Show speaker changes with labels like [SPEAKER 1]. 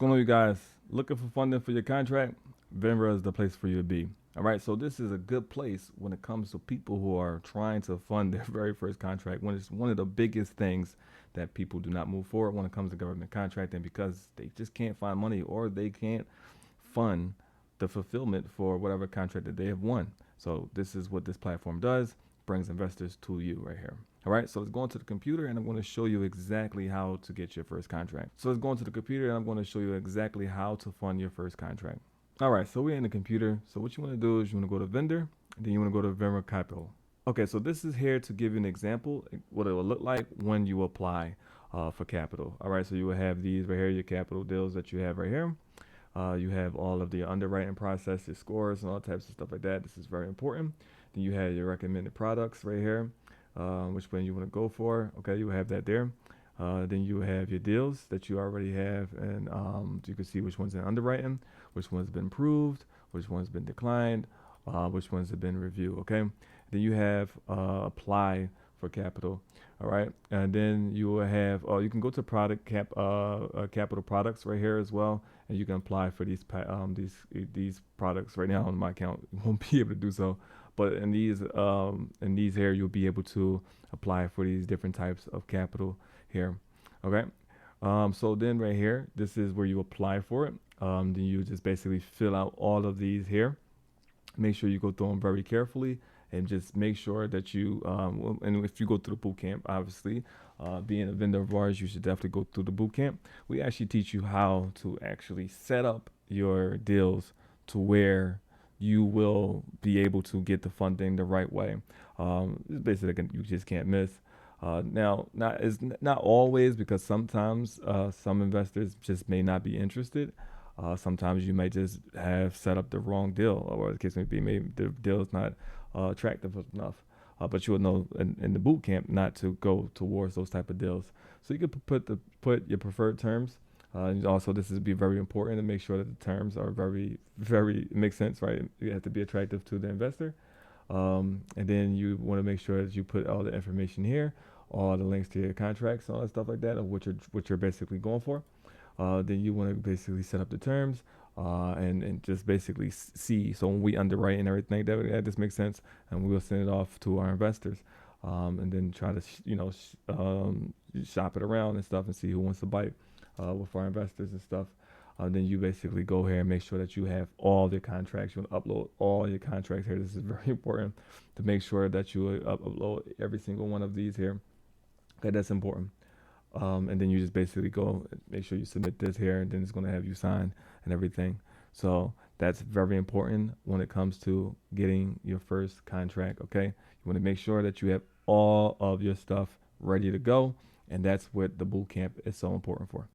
[SPEAKER 1] going on, you guys? Looking for funding for your contract? Venra is the place for you to be. All right, so this is a good place when it comes to people who are trying to fund their very first contract. When it's one of the biggest things that people do not move forward when it comes to government contracting because they just can't find money or they can't fund the fulfillment for whatever contract that they have won. So this is what this platform does, brings investors to you right here. All right, so let's go into the computer and I'm going to show you exactly how to get your first contract. So let's go into the computer and I'm going to show you exactly how to fund your first contract. All right, so we're in the computer. So what you want to do is you want to go to vendor, and then you want to go to Venra Capital. Okay, so this is here to give you an example what it will look like when you apply for capital. All right, so you will have these right here, your capital deals that you have right here. You have all of the underwriting process, your scores, and all types of stuff like that. This is very important. Then you have your recommended products right here, which one you want to go for. Okay, you have that there. Then you have your deals that you already have, and you can see which ones in underwriting, which one's been approved, which one's been declined, which ones have been reviewed. Okay. Then you have apply for capital. All right, and then you will have. You can go to capital products right here as well, and you can apply for these products. Right now on my account, you won't be able to do so, but in these here, you'll be able to apply for these different types of capital here. Okay. So then right here, this is where you apply for it. Then you just basically fill out all of these here. Make sure you go through them very carefully and just make sure that and if you go through the boot camp, obviously, being a vendor of ours, you should definitely go through the boot camp. We actually teach you how to actually set up your deals to where you will be able to get the funding the right way. It's basically you just can't miss. Now, not always because sometimes some investors just may not be interested. Sometimes you may just have set up the wrong deal, or the case may be, maybe the deal is not attractive enough. But you will know in the boot camp not to go towards those type of deals. So you could put your preferred terms. And also, this is be very important to make sure that the terms are very make sense, right? You have to be attractive to the investor. And then you want to make sure that you put all the information here, all the links to your contracts, all that stuff like that, of what you're basically going for. Then you want to basically set up the terms and just basically see. So when we underwrite and everything, that just makes sense, and we will send it off to our investors, and then try to shop it around and stuff and see who wants to bite with our investors and stuff. Then you basically go here and make sure that you have all the contracts. You want to upload all your contracts here. This is very important to make sure that you upload every single one of these here. Okay, that's important. And then you just basically go make sure you submit this here, and then it's going to have you sign and everything. So that's very important when it comes to getting your first contract. Okay, you want to make sure that you have all of your stuff ready to go, and that's what the boot camp is so important for.